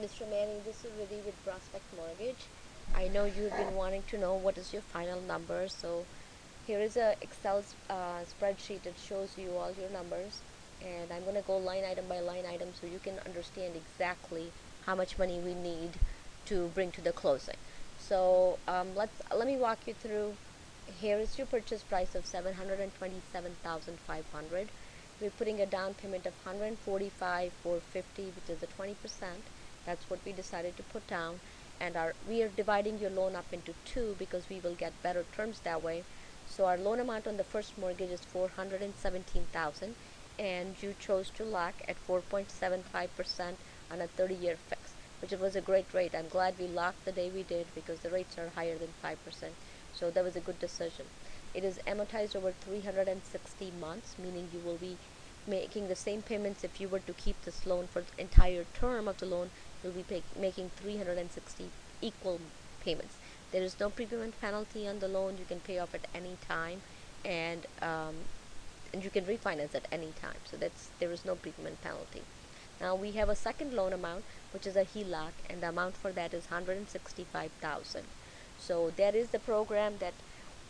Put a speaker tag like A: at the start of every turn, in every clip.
A: Mr. Manning, this is Vidhi with Prospect Mortgage. I know you've been wanting to know what is your final number, so here is a Excel spreadsheet that shows you all your numbers, and I'm going to go line item by line item so you can understand exactly how much money we need to bring to the closing. So let me walk you through. Here is your purchase price of 727,500. We're putting a down payment of 145,450, which is a 20%. That's what we decided to put down, and we are dividing your loan up into two because we will get better terms that way. So our loan amount on the first mortgage is 417,000, and you chose to lock at 4.75% on a 30-year fix, which was a great rate. I'm glad we locked the day we did because the rates are higher than 5%. So that was a good decision. It is amortized over 360 months, meaning you will be making the same payments. If you were to keep this loan for the entire term of the loan, you'll be making 360 equal payments. There is no prepayment penalty on the loan. You can pay off at any time, and you can refinance at any time. So there is no prepayment penalty. Now we have a second loan amount, which is a HELOC, and the amount for that is 165,000. So that is the program that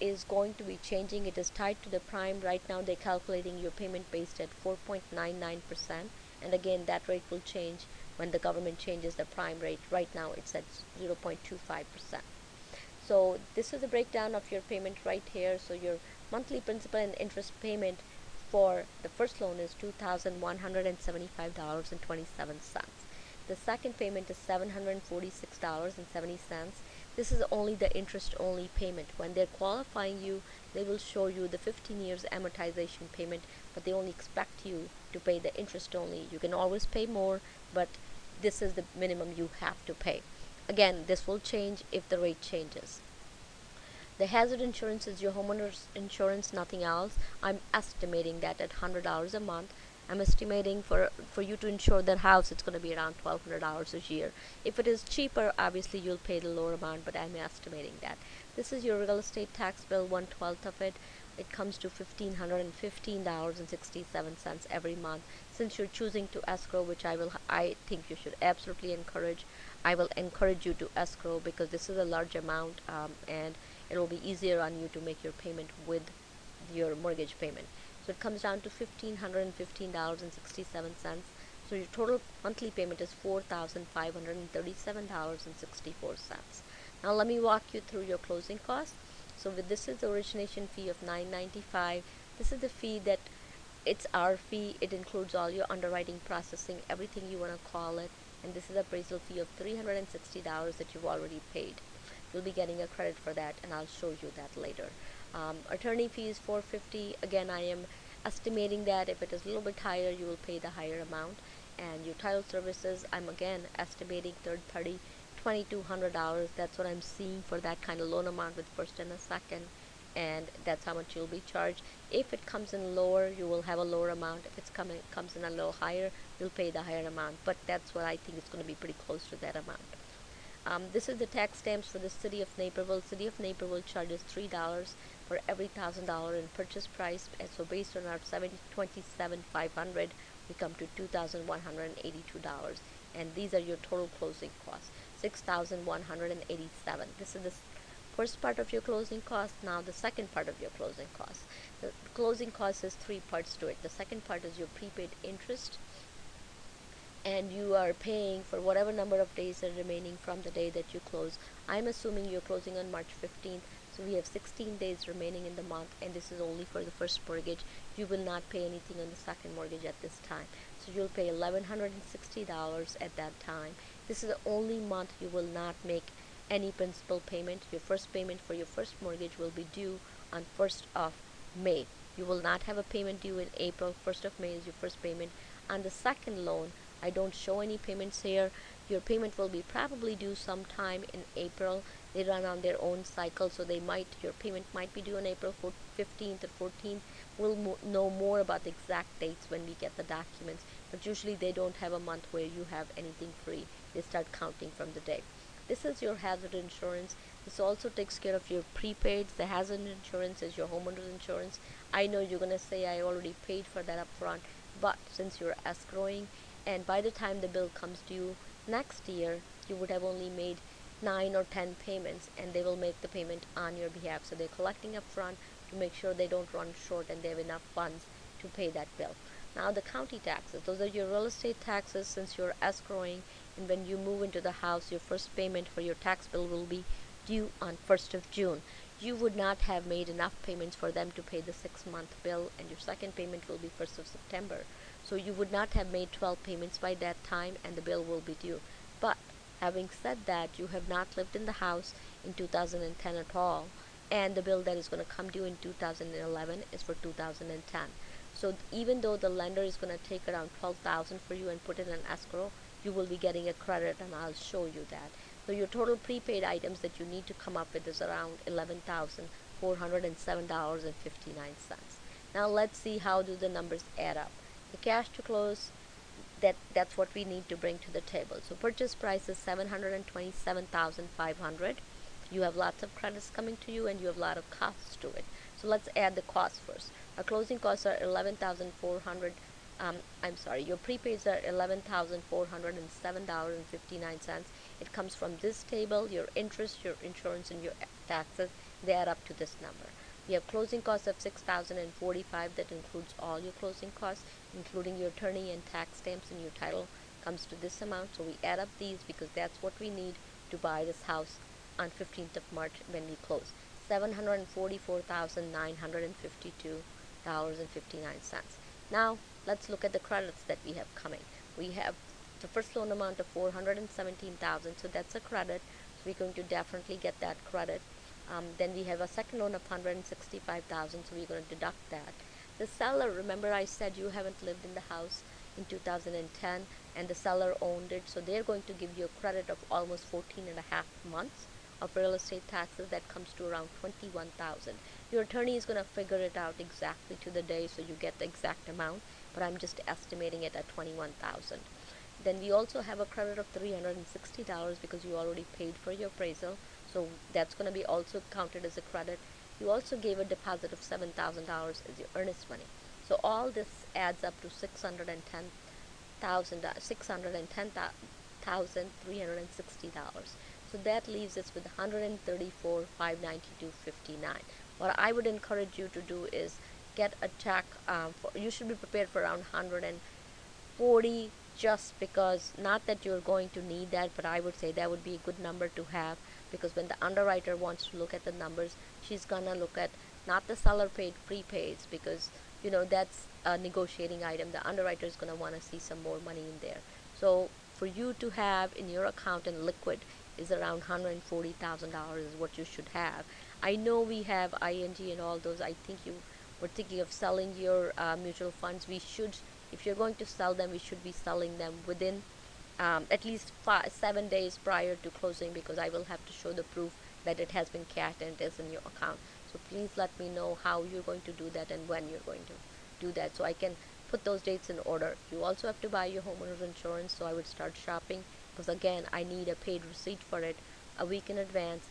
A: is going to be changing. It is tied to the prime. Right now they're calculating your payment based at 4.99%, and again that rate will change when the government changes the prime rate. Right now it's at 0.25%. So this is a breakdown of your payment right here. So your monthly principal and interest payment for the first loan is $2,175.27. The second payment is $746.70. This is only the interest only payment. When they're qualifying you, they will show you the 15 years amortization payment, but they only expect you to pay the interest only. You can always pay more, but this is the minimum you have to pay. Again, this will change if the rate changes. The hazard insurance is your homeowner's insurance, nothing else. I'm estimating that at $100 a month. I'm estimating for you to insure that house, it's going to be around $1,200 a year. If it is cheaper, obviously you'll pay the lower amount, but I'm estimating that. This is your real estate tax bill, 1/12 of it. It comes to $1,515.67 every month. Since you're choosing to escrow, which I think you should absolutely encourage, I will encourage you to escrow because this is a large amount, and it will be easier on you to make your payment with your mortgage payment. So it comes down to $1,515.67. So your total monthly payment is $4,537.64. Now let me walk you through your closing costs. So this is the origination fee of $995. This is the fee that it's our fee. It includes all your underwriting, processing, everything you want to call it. And this is appraisal fee of $360 that you've already paid. You'll be getting a credit for that, and I'll show you that later. Attorney fees $450. Again, I am estimating that if it is a little bit higher, you will pay the higher amount. And your title services, I'm again estimating third party $2,200. That's what I'm seeing for that kind of loan amount with first and a second, and that's how much you'll be charged. If it comes in lower, you will have a lower amount. If it comes in a little higher, you'll pay the higher amount. But that's what I think is going to be pretty close to that amount. This is the tax stamps for the city of Naperville. City of Naperville charges $3 for every $1,000 in purchase price, and so based on our $727,500, we come to $2,182, and these are your total closing costs, $6,187. This is the first part of your closing cost. Now the second part of your closing costs. The closing cost has three parts to it. The second part is your prepaid interest, and you are paying for whatever number of days are remaining from the day that you close. I'm assuming you're closing on March 15th, so we have 16 days remaining in the month, and this is only for the first mortgage. You will not pay anything on the second mortgage at this time, so you'll pay $1,160 at that time. This is the only month you will not make any principal payment. Your first payment for your first mortgage will be due on 1st of May. You will not have a payment due in April. 1st of May is your first payment. On the second loan, I don't show any payments here. Your payment will be probably due sometime in April. They run on their own cycle, so your payment might be due on April 15th or 14th. We'll know more about the exact dates when we get the documents, but usually they don't have a month where you have anything free. They start counting from the day. This is your hazard insurance. This also takes care of your prepaids. The hazard insurance is your homeowner's insurance. I know you're going to say I already paid for that up front, but since you're escrowing and by the time the bill comes due next year, you would have only made 9 or 10 payments, and they will make the payment on your behalf. So they're collecting up front to make sure they don't run short and they have enough funds to pay that bill. Now the county taxes, those are your real estate taxes since you're escrowing, and when you move into the house, your first payment for your tax bill will be due on 1st of June. You would not have made enough payments for them to pay the 6-month bill, and your second payment will be 1st of September. So you would not have made 12 payments by that time, and the bill will be due. But having said that, you have not lived in the house in 2010 at all, and the bill that is going to come due in 2011 is for 2010. So even though the lender is going to take around 12,000 for you and put it in escrow, you will be getting a credit, and I'll show you that. So your total prepaid items that you need to come up with is around $11,407.59. Now let's see how do the numbers add up. The cash to close, that's what we need to bring to the table. So purchase price is $727,500. You have lots of credits coming to you, and you have a lot of costs to it. So let's add the costs first. Our closing costs are 11,400. Your prepaids are $11,407.59. It comes from this table. Your interest, your insurance, and your taxes, they add up to this number. We have closing costs of $6,045. That includes all your closing costs, including your attorney and tax stamps and your title, comes to this amount. So we add up these because that's what we need to buy this house on 15th of March when we close. $744,952.59. Now let's look at the credits that we have coming. We have the first loan amount of $417,000, so that's a credit. So we're going to definitely get that credit. Then we have a second loan of $165,000, so we're going to deduct that. The seller, remember I said you haven't lived in the house in 2010, and the seller owned it, so they're going to give you a credit of almost 14 and a half months of real estate taxes. That comes to around $21,000. Your attorney is going to figure it out exactly to the day, so you get the exact amount, but I'm just estimating it at $21,000. Then we also have a credit of $360 because you already paid for your appraisal, so that's going to be also counted as a credit. You also gave a deposit of $7,000 as your earnest money. So all this adds up to $610,360. So that leaves us with $134,592.59. What I would encourage you to do is get a check. You should be prepared for around 140, just because, not that you're going to need that, but I would say that would be a good number to have, because when the underwriter wants to look at the numbers, she's gonna look at not the seller paid prepaids, because that's a negotiating item. The underwriter is gonna want to see some more money in there. So for you to have in your account in liquid is around $140,000 is what you should have. I know we have ING and all those. I think you were thinking of selling your mutual funds. If you're going to sell them, we should be selling them within at least 7 days prior to closing, because I will have to show the proof that it has been cashed and it is in your account. So please let me know how you're going to do that and when you're going to do that, so I can put those dates in order. You also have to buy your homeowner's insurance, so I would start shopping, because again, I need a paid receipt for it a week in advance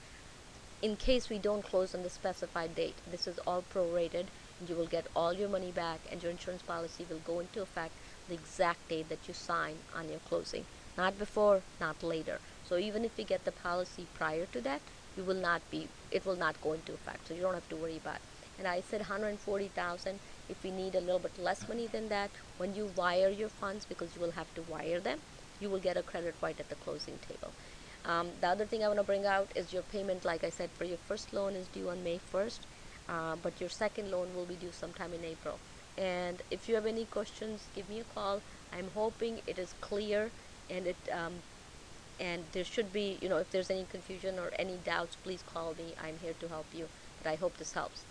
A: in case we don't close on the specified date. This is all prorated, and you will get all your money back, and your insurance policy will go into effect the exact date that you sign on your closing, not before, not later. So even if we get the policy prior to that, it will not go into effect, so you don't have to worry about it. And I said 140,000. If we need a little bit less money than that, when you wire your funds, because you will have to wire them, you will get a credit right at the closing table. The other thing I want to bring out is your payment. Like I said, for your first loan is due on May 1st, but your second loan will be due sometime in April. And if you have any questions, give me a call. I'm hoping it is clear, and and there should be, if there's any confusion or any doubts, please call me. I'm here to help you. But I hope this helps.